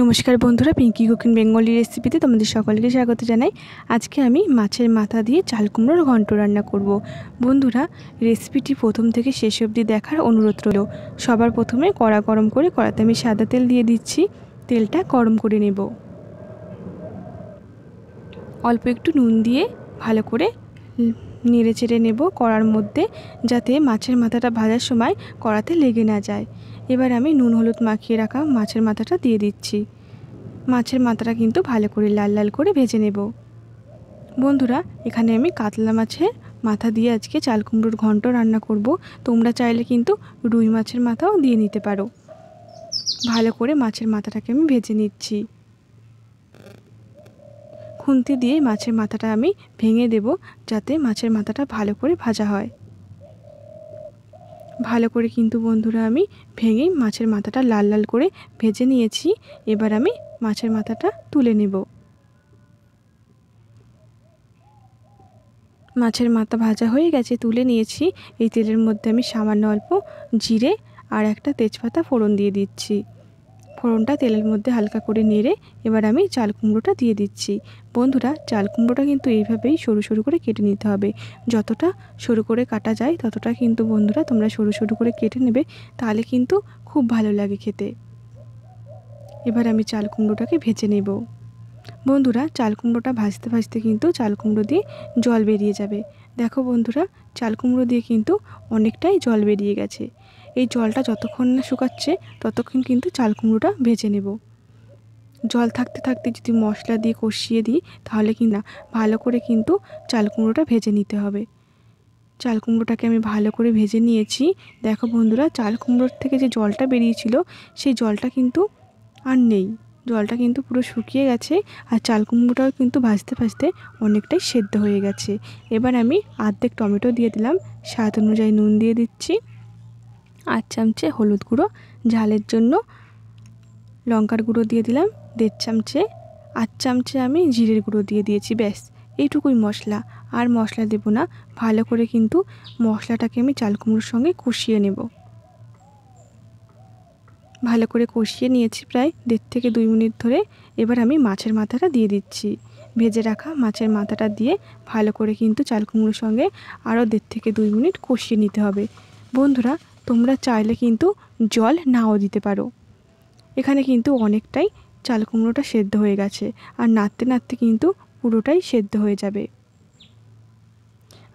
নমস্কার বন্ধুরা, Pinki cooking Bengali রেসিপিতে তোমাদের সকলকে স্বাগত জানাই। আজকে আমি মাছের মাথা দিয়ে চাল কুমড়োর ঘন্ট রান্না করব। বন্ধুরা, রেসিপিটি প্রথম থেকে শেষ অবধি দেখার অনুরোধ রইল। সবার প্রথমে কড়া গরম করে কড়াতে আমি সাদা তেল দিয়ে দিচ্ছি। তেলটা গরম করে নেব। অল্প একটু নুন দিয়ে ভালো করে নেড়ে চেড়ে নেব কড়ার মধ্যে, যাতে মাছের মাথাটা ভাজার সময় কড়াতে লেগে না যায়। এবার আমি নুন হলুদ মাখিয়ে রাখা মাছের মাথাটা দিয়ে দিচ্ছি। মাছের মাথাটা কিন্তু ভালো করে লাল লাল করে ভেজে নেব। বন্ধুরা, এখানে আমি কাতলা মাছের মাথা দিয়ে আজকে চাল কুমড়োর ঘন্ট রান্না করব। তোমরা চাইলে কিন্তু রুই মাছের মাথাও দিয়ে নিতে পারো। ভালো করে মাছের মাথাটাকে আমি ভেজে নিচ্ছি। খুন্তি দিয়ে মাছের মাথাটা আমি ভেঙে দেব, যাতে মাছের মাথাটা ভালো করে ভাজা হয়। ভালো করে কিন্তু বন্ধুরা আমি ভেঙে মাছের মাথাটা লাল লাল করে ভেজে নিয়েছি। এবার আমি মাছের মাথাটা তুলে নেব। মাছের মাথা ভাজা হয়ে গেছে, তুলে নিয়েছি। এই তেলের মধ্যে আমি সামান্য অল্প জিরে আর একটা তেজপাতা ফোড়ন দিয়ে দিচ্ছি। ফোড়নটা তেলের মধ্যে হালকা করে নেড়ে এবার আমি চাল কুমড়োটা দিয়ে দিচ্ছি। বন্ধুরা, চাল কুমড়োটা কিন্তু এইভাবেই সরু সরু করে কেটে নিতে হবে। যতটা সরু করে কাটা যায় ততটা কিন্তু বন্ধুরা তোমরা সরু সরু করে কেটে নেবে, তাহলে কিন্তু খুব ভালো লাগে খেতে। এবার আমি চাল কুমড়োটাকে ভেজে নেব। বন্ধুরা, চাল কুমড়োটা ভাজতে ভাজতে কিন্তু চাল কুমড়ো দিয়ে জল বেরিয়ে যাবে। দেখো বন্ধুরা, চাল কুমড়ো দিয়ে কিন্তু অনেকটাই জল বেরিয়ে গেছে। এই জলটা যতক্ষণ না শুকাচ্ছে ততক্ষণ কিন্তু চাল কুমড়োটা ভেজে নেব। জল থাকতে থাকতে যদি মশলা দিয়ে কষিয়ে দিই তাহলে কি না ভালো করে কিন্তু চাল কুমড়োটা ভেজে নিতে হবে। চাল কুমড়োটাকে আমি ভালো করে ভেজে নিয়েছি। দেখো বন্ধুরা, চাল কুমড়োর থেকে যে জলটা বেরিয়েছিল সেই জলটা কিন্তু আর নেই। জলটা কিন্তু পুরো শুকিয়ে গেছে, আর চাল কুমড়োটাও কিন্তু ভাজতে ভাজতে অনেকটাই সেদ্ধ হয়ে গেছে। এবার আমি অর্ধেক টমেটো দিয়ে দিলাম, স্বাদ অনুযায়ী নুন দিয়ে দিচ্ছি, 8 চামচে হলুদ গুঁড়ো, ঝালের জন্য লঙ্কার গুঁড়ো দিয়ে দিলাম 1.5 চামচে, 8 চামচে আমি জিরের গুঁড়ো দিয়ে দিয়েছি। ব্যাস এইটুকুই মশলা, আর মশলা দেব না। ভালো করে কিন্তু মশলাটাকে আমি চাল কুমড়োর সঙ্গে কষিয়ে নেব। ভালো করে কষিয়ে নিয়েছি প্রায় 1.5 থেকে 2 মিনিট ধরে। এবার আমি মাছের মাথাটা দিয়ে দিচ্ছি। ভেজে রাখা মাছের মাথাটা দিয়ে ভালো করে কিন্তু চাল কুমড়োর সঙ্গে আরও 1.5 থেকে 2 মিনিট কষিয়ে নিতে হবে। বন্ধুরা, তোমরা চাইলে কিন্তু জল নাও দিতে পারো। এখানে কিন্তু অনেকটাই চাল কুমড়োটা সেদ্ধ হয়ে গেছে, আর নাড়তে নাড়তে কিন্তু পুরোটাই সেদ্ধ হয়ে যাবে।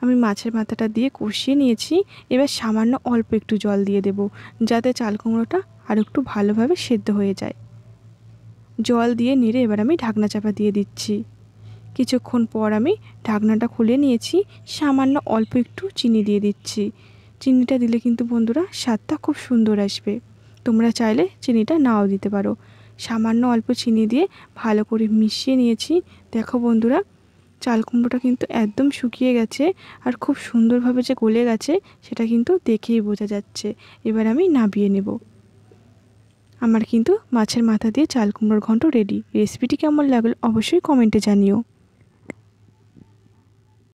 আমি মাছের মাথাটা দিয়ে কষিয়ে নিয়েছি। এবার সামান্য অল্প একটু জল দিয়ে দেব, যাতে চাল কুমড়োটা আর একটু ভালোভাবে সেদ্ধ হয়ে যায়। জল দিয়ে নেড়ে এবার আমি ঢাকনা চাপা দিয়ে দিচ্ছি। কিছুক্ষণ পর আমি ঢাকনাটা খুলে নিয়েছি। সামান্য অল্প একটু চিনি দিয়ে দিচ্ছি। চিনিটা দিলে কিন্তু বন্ধুরা স্বাদটা খুব সুন্দর আসবে। তোমরা চাইলে চিনিটা নাও দিতে পারো। সামান্য অল্প চিনি দিয়ে ভালো করে মিশিয়ে নিয়েছি। দেখো বন্ধুরা, চাল কুমড়োটা কিন্তু একদম শুকিয়ে গেছে, আর খুব সুন্দরভাবে যে গলে গেছে সেটা কিন্তু দেখেই বোঝা যাচ্ছে। এবার আমি নামিয়ে নেব। আমার কিন্তু মাছের মাথা দিয়ে চাল কুমড়োর ঘন্ট রেডি। রেসিপিটি কেমন লাগলো অবশ্যই কমেন্টে জানিও।